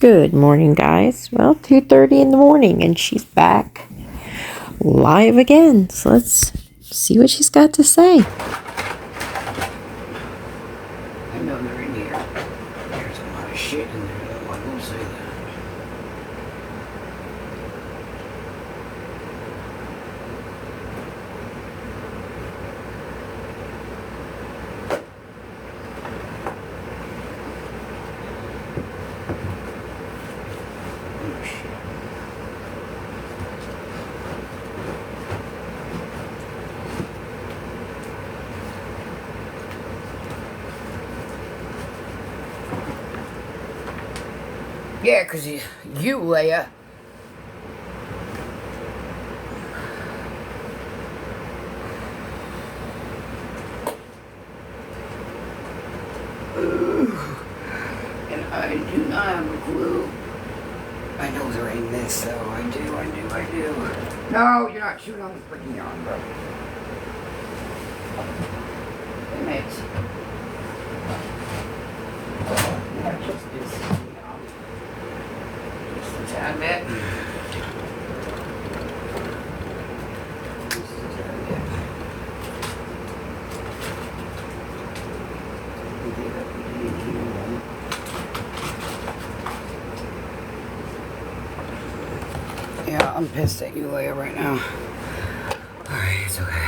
Good morning, guys. Well, 2:30 in the morning, and she's back live again. So let's see what she's got to say. I know they're in here. There's a lot of shit in there, though. I will say that. Oh, shit. Yeah, 'cause you, Leia. And I do not have a clue. I know they're in this, though. I do. No, you're not shooting on the freaking yarn, bro. Damn it. Yeah, just this, just a tad bit. Yeah, I'm pissed at you, Leia, right now. Alright, it's okay.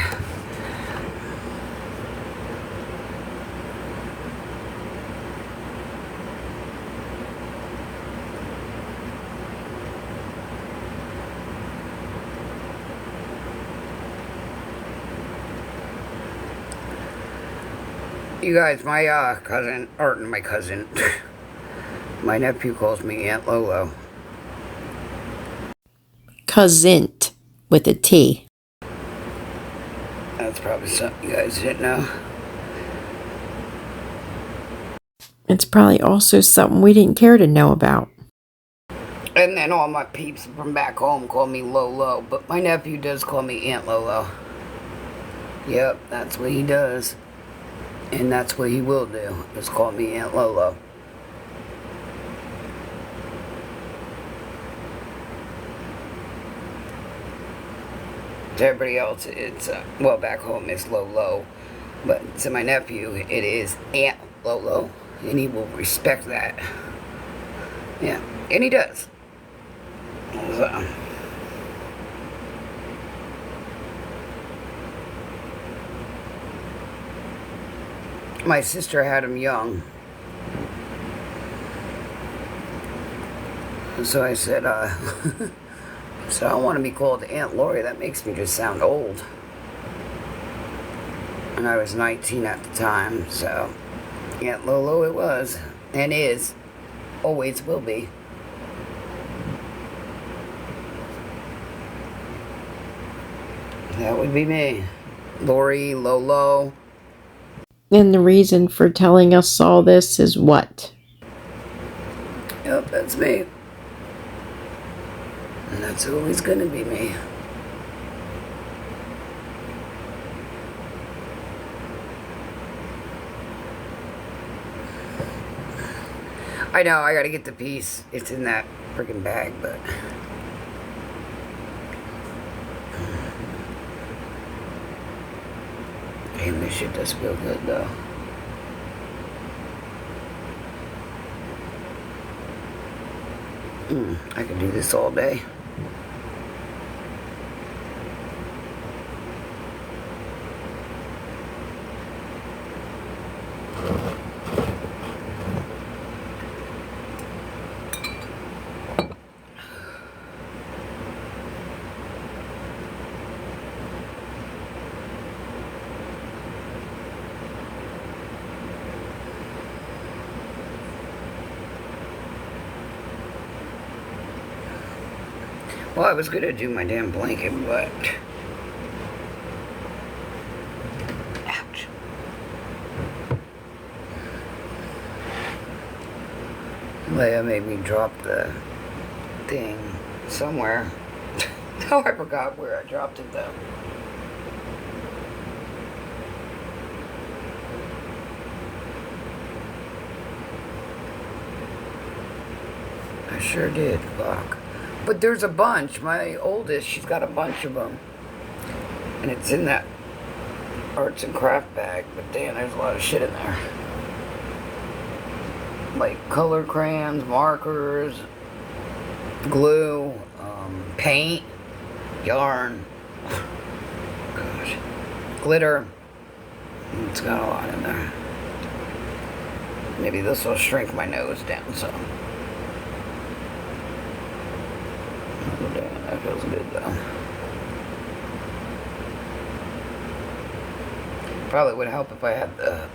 You guys, my cousin, my nephew calls me Aunt Lolo. Cousin with a T. That's probably something you guys didn't know. It's probably also something we didn't care to know about. And then all my peeps from back home call me Lolo, but my nephew does call me Aunt Lolo. Yep, that's what he does. And that's what he will do, is call me Aunt Lolo. To everybody else, it's, well, back home it's Lolo. But to my nephew, it is Aunt Lolo. And he will respect that. Yeah, and he does. So. My sister had him young. So I said, so I don't want to be called Aunt Lori. That makes me just sound old. And I was 19 at the time, so Aunt Lolo it was. And is. Always will be. That would be me. Lori, Lolo. And the reason for telling us all this is what? Yep, that's me. And that's always gonna be me. I know, I gotta get the piece. It's in that freaking bag, but... Damn, this shit does feel good, though. I could do this all day. Well, I was gonna do my damn blanket, but... Ouch. Leia made me drop the thing somewhere. Oh, I forgot where I dropped it, though. I sure did. Fuck. But there's a bunch. My oldest, she's got a bunch of them. And it's in that arts and craft bag. But damn, there's a lot of shit in there. Like color crayons, markers, glue, paint, yarn, gosh, glitter. It's got a lot in there. Maybe this will shrink my nose down some. Oh, damn, that feels good though. Probably would help if I had the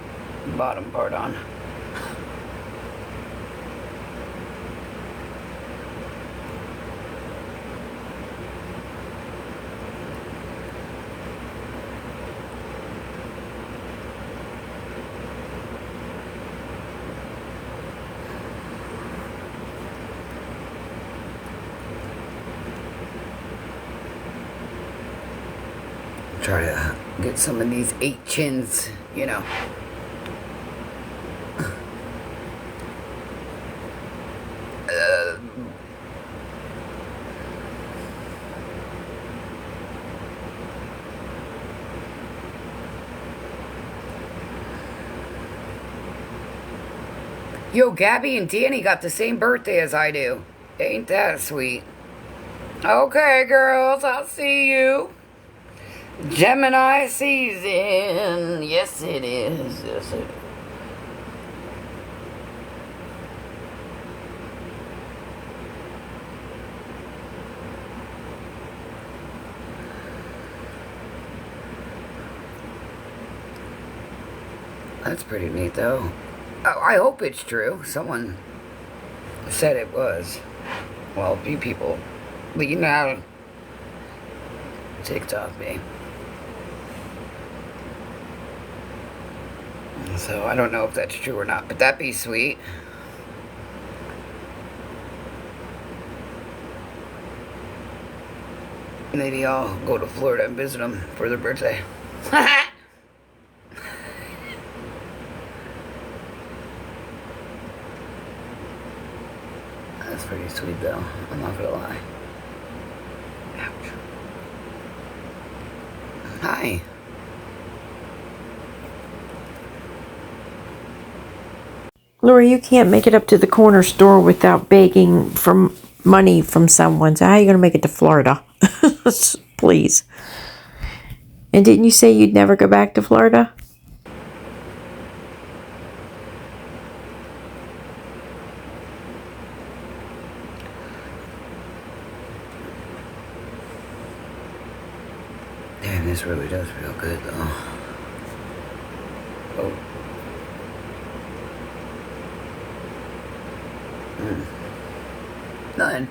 bottom part on. Try to get some of these 8 chins, you know. Yo, Gabby and Danny got the same birthday as I do. Ain't that sweet? Okay, girls, I'll see you. Gemini season. Yes, it is. Yes, it is. That's pretty neat, though. Oh, I hope it's true. Someone said it was. Well, a few people. But you know how TikTok me. So I don't know if that's true or not, but that'd be sweet. Maybe I'll go to Florida and visit them for their birthday. That's pretty sweet though, I'm not gonna lie. Ouch. Hi. Lori, you can't make it up to the corner store without begging for money from someone. So how are you going to make it to Florida? Please. And didn't you say you'd never go back to Florida? Damn, this really does feel good though. Oh. Nothing.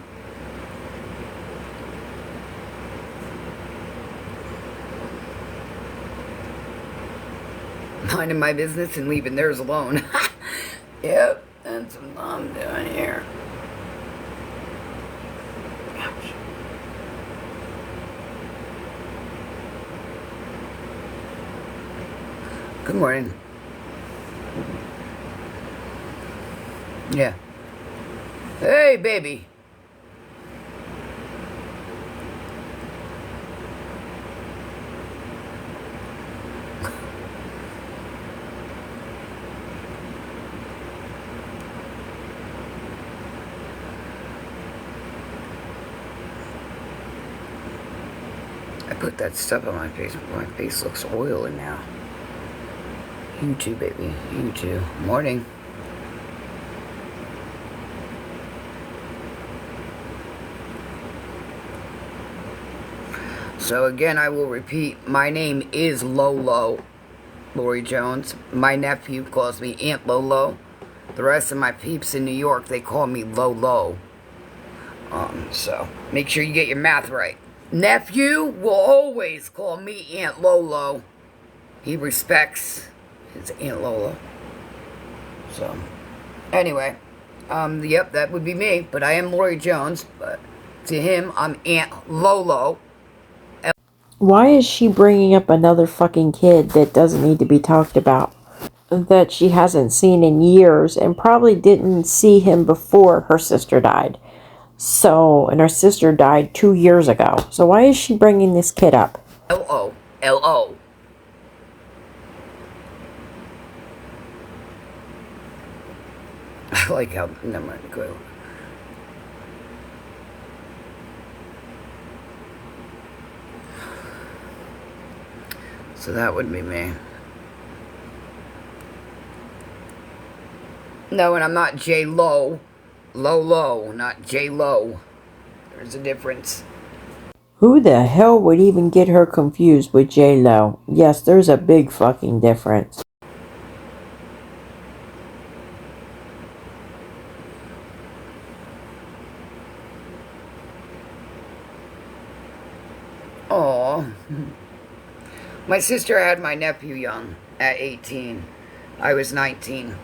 Minding my business and leaving theirs alone. Yep, that's what I'm doing here. Ouch. Good morning. Yeah. Hey, baby. I put that stuff on my face. My face looks oily now. You too, baby. You too. Morning. So again, I will repeat, my name is Lolo, Lori Jones. My nephew calls me Aunt Lolo. The rest of my peeps in New York, they call me Lolo. So make sure you get your math right. Nephew will always call me Aunt Lolo. He respects his Aunt Lola. So, anyway, yep, that would be me. But I am Lori Jones. But to him, I'm Aunt Lolo. Why is she bringing up another fucking kid that doesn't need to be talked about? That she hasn't seen in years and probably didn't see him before her sister died. So, and her sister died 2 years ago. So why is she bringing this kid up? L-O. L-O. I like how... Never mind. Go ahead. So that would be me. No, and I'm not J-Lo. Lolo, not J-Lo. There's a difference. Who the hell would even get her confused with J-Lo? Yes, there's a big fucking difference. Aw. My sister had my nephew young, at 18. I was 19.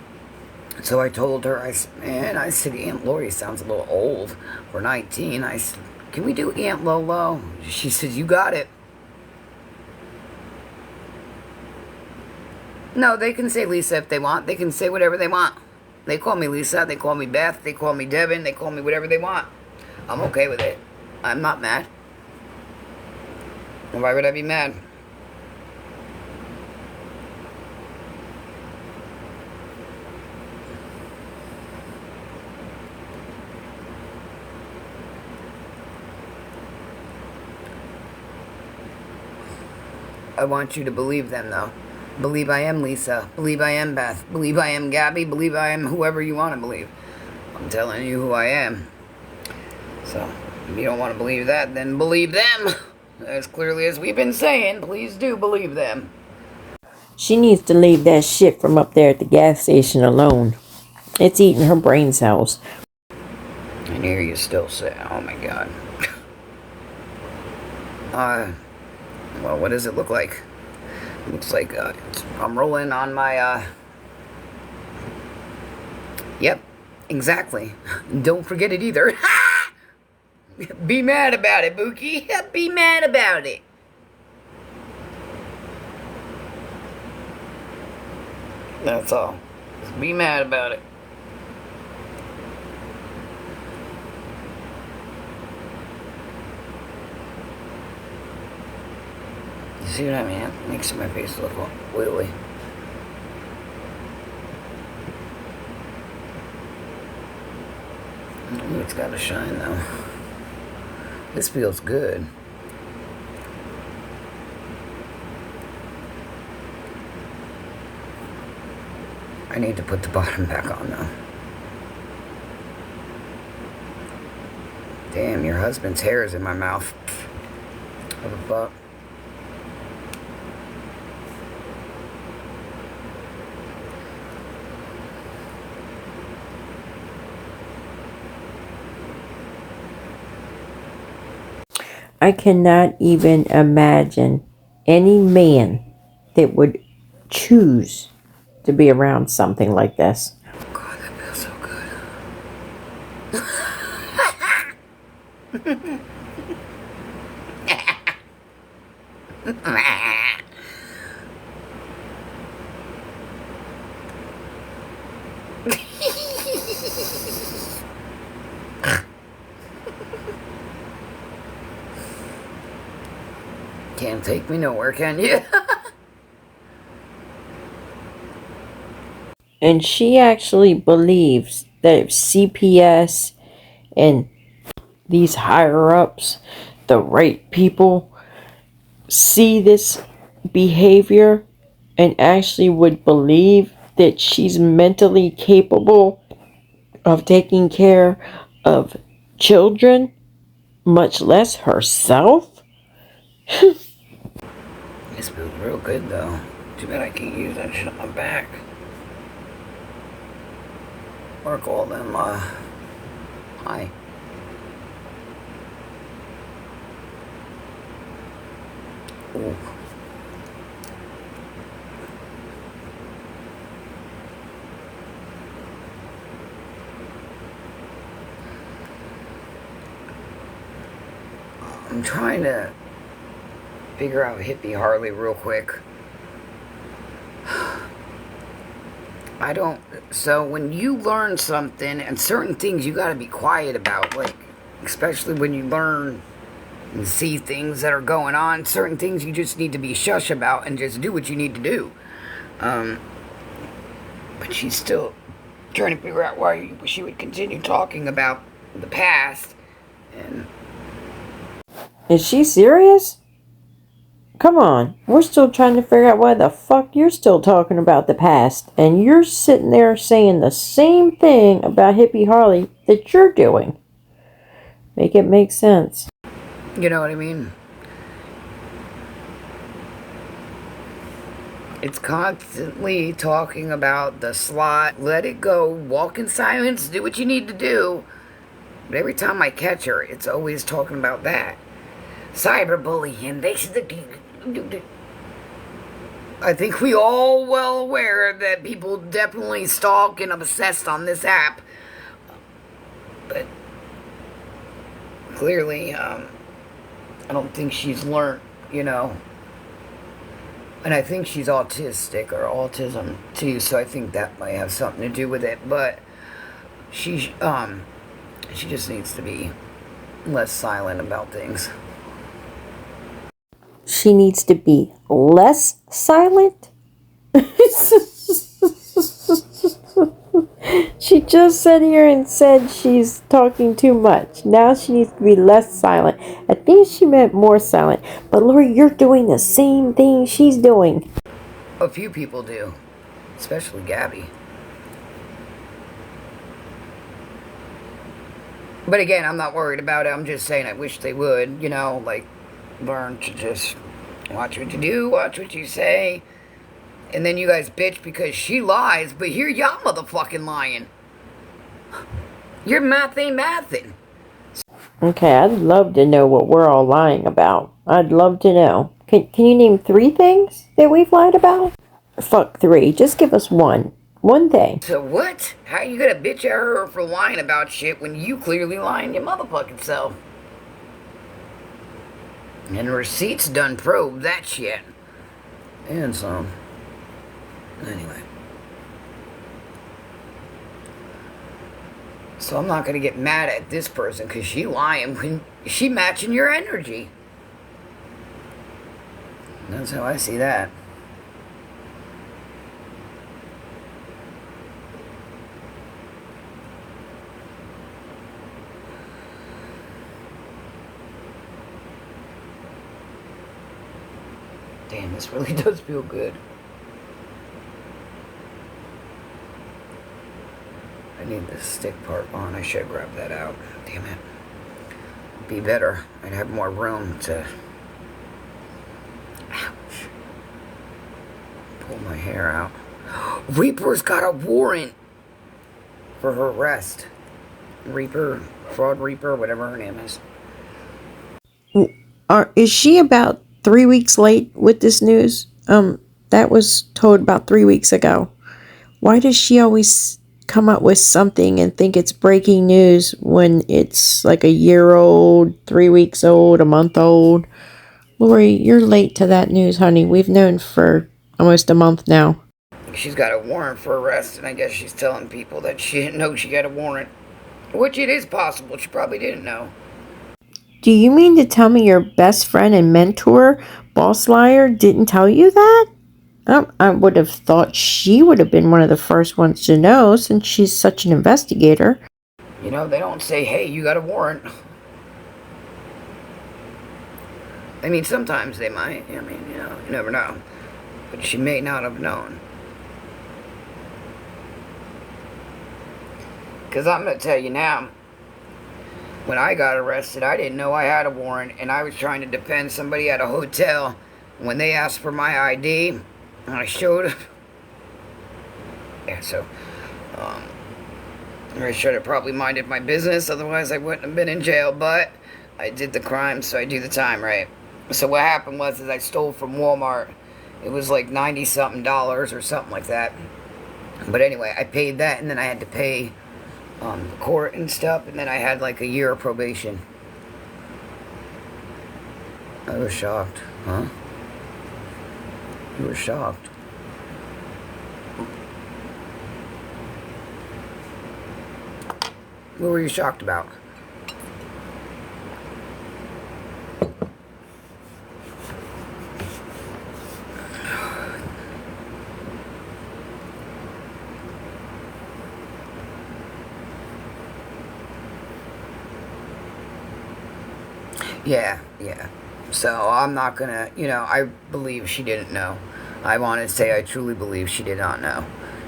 So I told her, I said, Aunt Lori sounds a little old for 19. I said, can we do Aunt Lolo? She said, you got it. No, they can say Lisa if they want. They can say whatever they want. They call me Lisa. They call me Beth. They call me Devin. They call me whatever they want. I'm okay with it. I'm not mad. Why would I be mad? I want you to believe them, though. Believe I am Lisa. Believe I am Beth. Believe I am Gabby. Believe I am whoever you want to believe. I'm telling you who I am. So, if you don't want to believe that, then believe them. As clearly as we've been saying, please do believe them. She needs to leave that shit from up there at the gas station alone. It's eating her brain cells. And here you still say, oh my god. Well, what does it look like? Looks like I'm rolling on my, Yep, exactly. Don't forget it either. Be mad about it, Mookie. Be mad about it. That's all. Just be mad about it. You see what I mean? It makes my face look oily. Ooh, it's got to shine though. This feels good. I need to put the bottom back on though. Damn, your husband's hair is in my mouth. What the fuck? I cannot even imagine any man that would choose to be around something like this. God, that feels so good. Can't take me nowhere, can you? And she actually believes that if CPS and these higher ups, the right people, see this behavior and actually would believe that she's mentally capable of taking care of children, much less herself. This feels real good though. Too bad I can't use that shit on my back. Work all them, hi. Ooh. I'm trying to figure out Hippie Harley real quick. I don't... So when you learn something and certain things you gotta be quiet about, like especially when you learn and see things that are going on. Certain things you just need to be shush about and just do what you need to do. But she's still trying to figure out why she would continue talking about the past. And Is she serious? Come on, we're still trying to figure out why the fuck you're still talking about the past, and you're sitting there saying the same thing about Hippie Harley that you're doing. Make it make sense. you know what I mean? It's constantly talking about the slot. Let it go. Walk in silence. Do what you need to do. But every time I catch her, it's always talking about that. Cyberbullying. I think we all well aware that people definitely stalk and obsessed on this app. But clearly, I don't think she's learned, And I think she's autistic or autism too, so I think that might have something to do with it. But she just needs to be less silent about things. She needs to be less silent? She just sat here and said she's talking too much. Now she needs to be less silent. I think she meant more silent. But Lori, you're doing the same thing she's doing. A few people do, especially Gabby. But again, I'm not worried about it. I'm just saying I wish they would, learn to just watch what you do, watch what you say. And then you guys bitch because she lies, but here y'all motherfucking lying. Your math ain't mathin'. Okay, I'd love to know what we're all lying about. I'd love to know. Can you name 3 things that we've lied about? Fuck 3. Just give us one. One thing. So what? How you gonna bitch at her for lying about shit when you clearly lying your motherfucking self? And receipts done probe that shit. And some. Anyway. So I'm not gonna get mad at this person because she lying when she matching your energy. That's how I see that. Damn, this really does feel good. I need the stick part on. I should grab that out. Damn it. Be better. I'd have more room to... Ouch. Pull my hair out. Reaper's got a warrant for her arrest. Reaper, Fraud Reaper, whatever her name is. Is she about 3 weeks late with this news? That was told about 3 weeks ago. Why does she always come up with something and think it's breaking news when it's like a year old, 3 weeks old, a month old? Lori, you're late to that news, honey. We've known for almost a month now. She's got a warrant for arrest, and I guess she's telling people that she didn't know she got a warrant. Which it is possible. She probably didn't know. Do you mean to tell me your best friend and mentor, Boss Liar, didn't tell you that? I would have thought she would have been one of the first ones to know since she's such an investigator. They don't say, hey, you got a warrant. I mean, sometimes they might. You never know. But she may not have known. Because I'm going to tell you now, when I got arrested, I didn't know I had a warrant, and I was trying to defend somebody at a hotel. When they asked for my ID, and I showed it. Yeah, so, I should have probably minded my business, otherwise I wouldn't have been in jail, but I did the crime, so I do the time, right? So what happened was I stole from Walmart. It was like $90-something or something like that. But anyway, I paid that, and then I had to pay the court and stuff, and then I had like a year of probation. I was shocked. Huh? You were shocked. What were you shocked about? Yeah, yeah. So I'm not gonna, I believe she didn't know. I want to say I truly believe she did not know.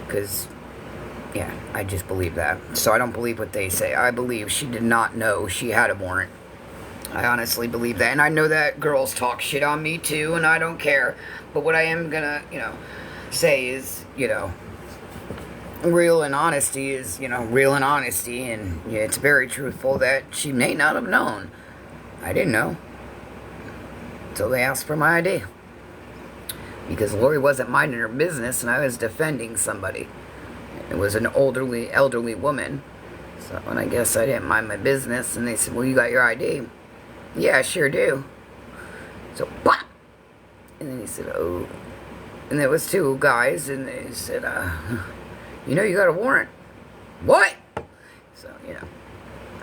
Because, yeah, I just believe that. So I don't believe what they say. I believe she did not know she had a warrant. I honestly believe that. And I know that girls talk shit on me too, and I don't care. But what I am gonna, say is, real and honesty is, real and honesty. And yeah, it's very truthful that she may not have known. I didn't know. So they asked for my ID. Because Lori wasn't minding her business and I was defending somebody. It was an elderly woman. So, and I guess I didn't mind my business. And they said, well, you got your ID? Yeah, I sure do. So, bah! And then he said, oh. And there was two guys, and they said, you got a warrant. What? So,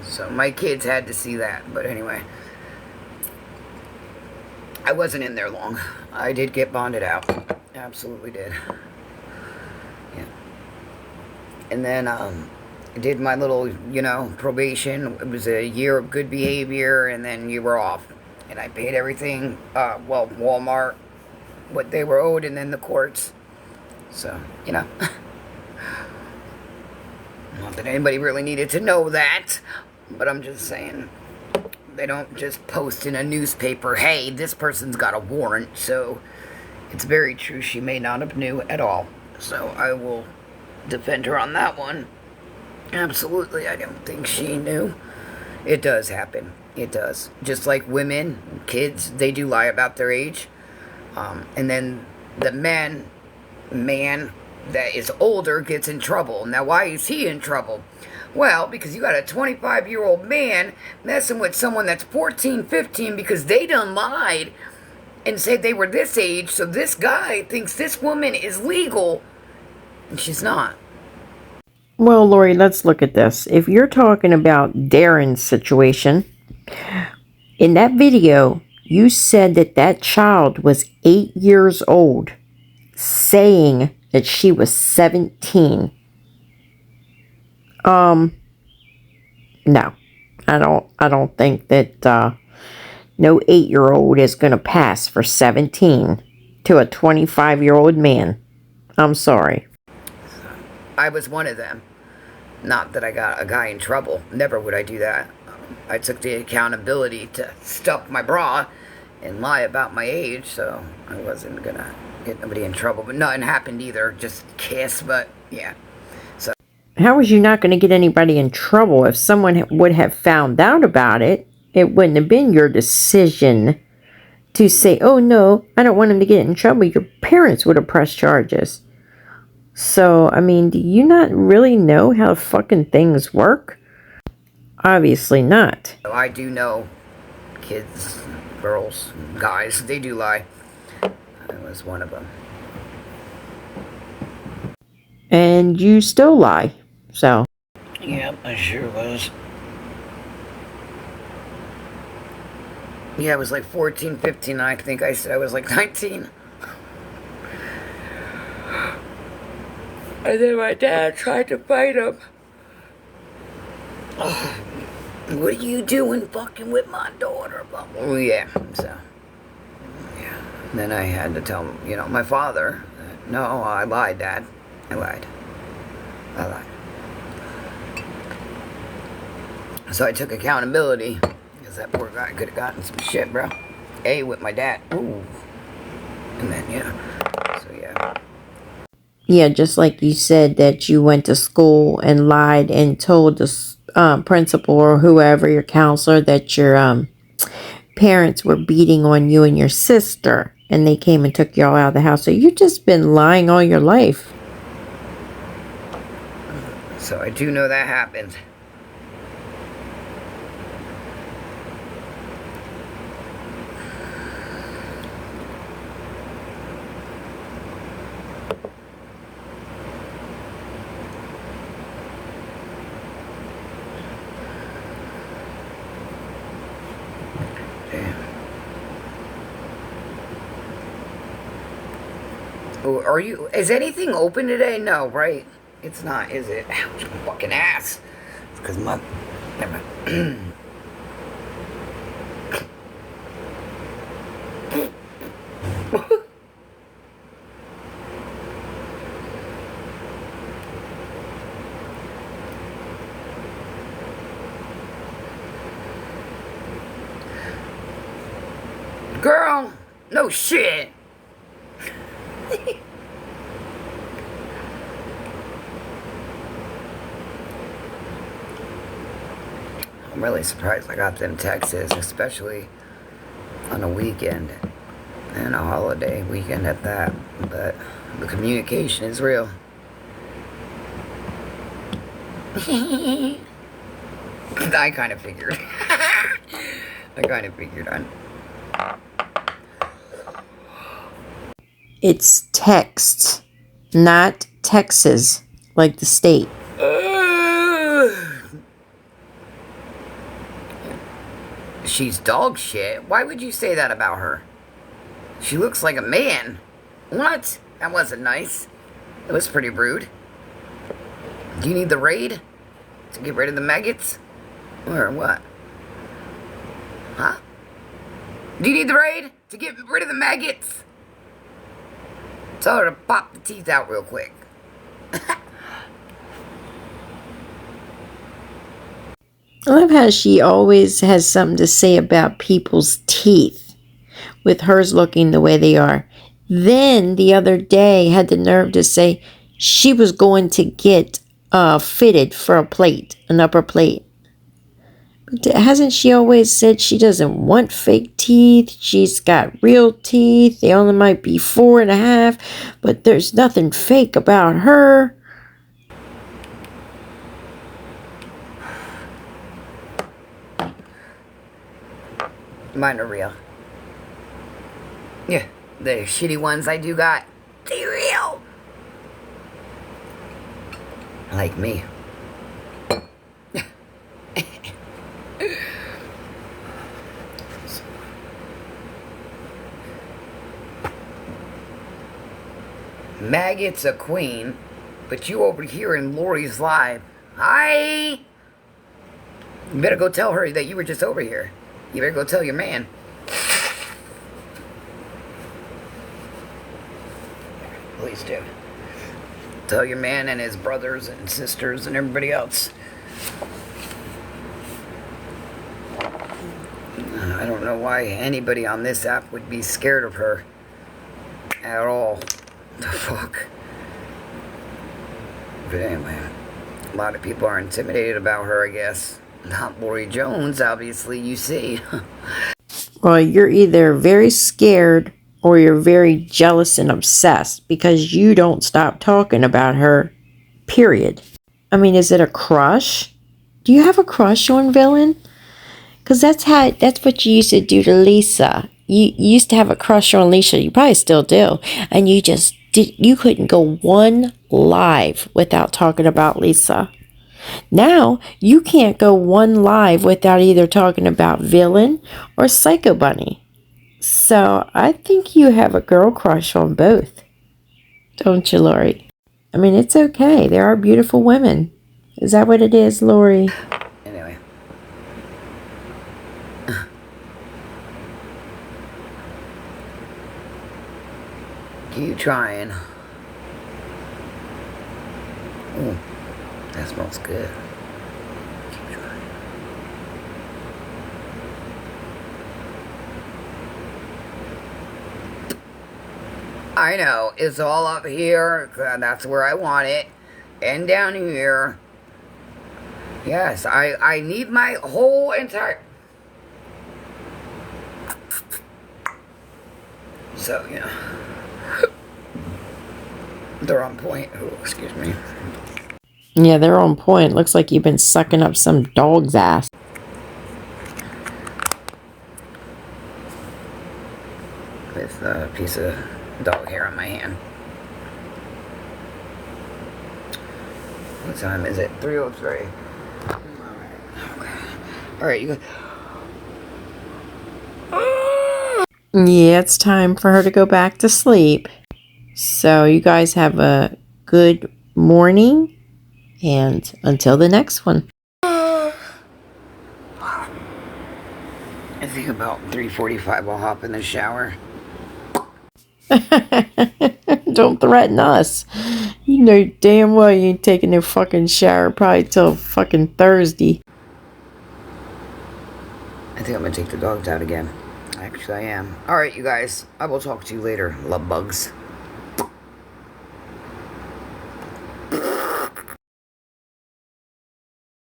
So my kids had to see that. But anyway, I wasn't in there long. I did get bonded out. Absolutely did. Yeah. And then, I did my little, probation. It was a year of good behavior, and then you were off. And I paid everything, Walmart, what they were owed, and then the courts. So, Not that anybody really needed to know that, but I'm just saying. They don't just post in a newspaper, hey, this person's got a warrant. So, it's very true. She may not have knew at all. So, I will defend her on that one. Absolutely, I don't think she knew. It does happen. It does. Just like women, kids, they do lie about their age. And then the man that is older gets in trouble. Now, why is he in trouble? Well, because you got a 25-year-old man messing with someone that's 14, 15 because they done lied and said they were this age. So this guy thinks this woman is legal and she's not. Well, Lori, let's look at this. If you're talking about Darren's situation, in that video, you said that child was 8 years old, saying that she was 17. No, I don't think that no 8-year-old is going to pass for 17 to a 25-year-old man. I'm sorry. I was one of them. Not that I got a guy in trouble. Never would I do that. I took the accountability to stuff my bra and lie about my age, so I wasn't going to get nobody in trouble. But nothing happened either. Just kiss, but yeah. So how was you not going to get anybody in trouble? If someone would have found out about it, it wouldn't have been your decision to say, oh no, I don't want him to get in trouble. Your parents would have pressed charges. So, I mean, do you not really know how fucking things work? Obviously not. I do know kids, girls, guys, they do lie. I was one of them. And you still lie. So. Yep, I sure was. Yeah, I was like 14, 15. I think I said I was like 19. And then my dad tried to fight him. Oh, what are you doing fucking with my daughter? Oh, yeah, so. Yeah. And then I had to tell my father, no, I lied, Dad. I lied. So I took accountability. Because that poor guy could have gotten some shit, bro. With my dad. Ooh. And then, So, yeah. Yeah, just like you said that you went to school and lied and told the principal or whoever, your counselor, that your parents were beating on you and your sister. And they came and took y'all out of the house. So you've just been lying all your life. So I do know that happened. Oh, is anything open today? No, right? It's not, is it? Ouch, my fucking ass. It's because my, never mind. No shit. I'm really surprised I got them texts, especially on a weekend and a holiday weekend at that. But the communication is real. I kind of figured. on. It's text, not Texas, like the state. She's dog shit. Why would you say that about her? She looks like a man. What? That wasn't nice. It was pretty rude. Do you need the raid to get rid of the maggots? Or what? Huh? Do you need the raid to get rid of the maggots? Tell her to pop the teeth out real quick. I love how she always has something to say about people's teeth, with hers looking the way they are. Then the other day had the nerve to say she was going to get fitted for a plate, an upper plate. But hasn't she always said she doesn't want fake teeth? She's got real teeth. They only might be 4.5, but there's nothing fake about her. Mine are real. Yeah, the shitty ones I do got, they real. Like me. Maggot's a queen, but you over here in Lori's live. Hi! You better go tell her that you were just over here. You better go tell your man. Please do. Tell your man and his brothers and sisters and everybody else. I don't know why anybody on this app would be scared of her. At all. The fuck. But anyway, a lot of people are intimidated about her, I guess. Not Lori Jones, obviously, you see. Well, you're either very scared or you're very jealous and obsessed because you don't stop talking about her, period. I mean, is it a crush? Do you have a crush on Villain? Because that's what you used to do to Lisa. You used to have a crush on Lisa. You probably still do. And you couldn't go one live without talking about Lisa. Now, you can't go one live without either talking about Villain or Psycho Bunny. So, I think you have a girl crush on both. Don't you, Lori? I mean, it's okay. There are beautiful women. Is that what it is, Lori? Anyway. Keep trying. Ooh. That smells good. Keep trying. I know, it's all up here. That's where I want it. And down here. Yes, I need my whole entire... So, yeah. They're on point. Oh, excuse me. Yeah, they're on point. Looks like you've been sucking up some dog's ass. With a piece of dog hair on my hand. What time is it? 3:03. Alright, you go. Yeah, it's time for her to go back to sleep. So you guys have a good morning. And until the next one. I think about 3:45 I'll hop in the shower. Don't threaten us. You know damn well you ain't taking no fucking shower probably till fucking Thursday. I think I'm gonna take the dogs out again. Actually, I am. Alright, you guys. I will talk to you later, love bugs.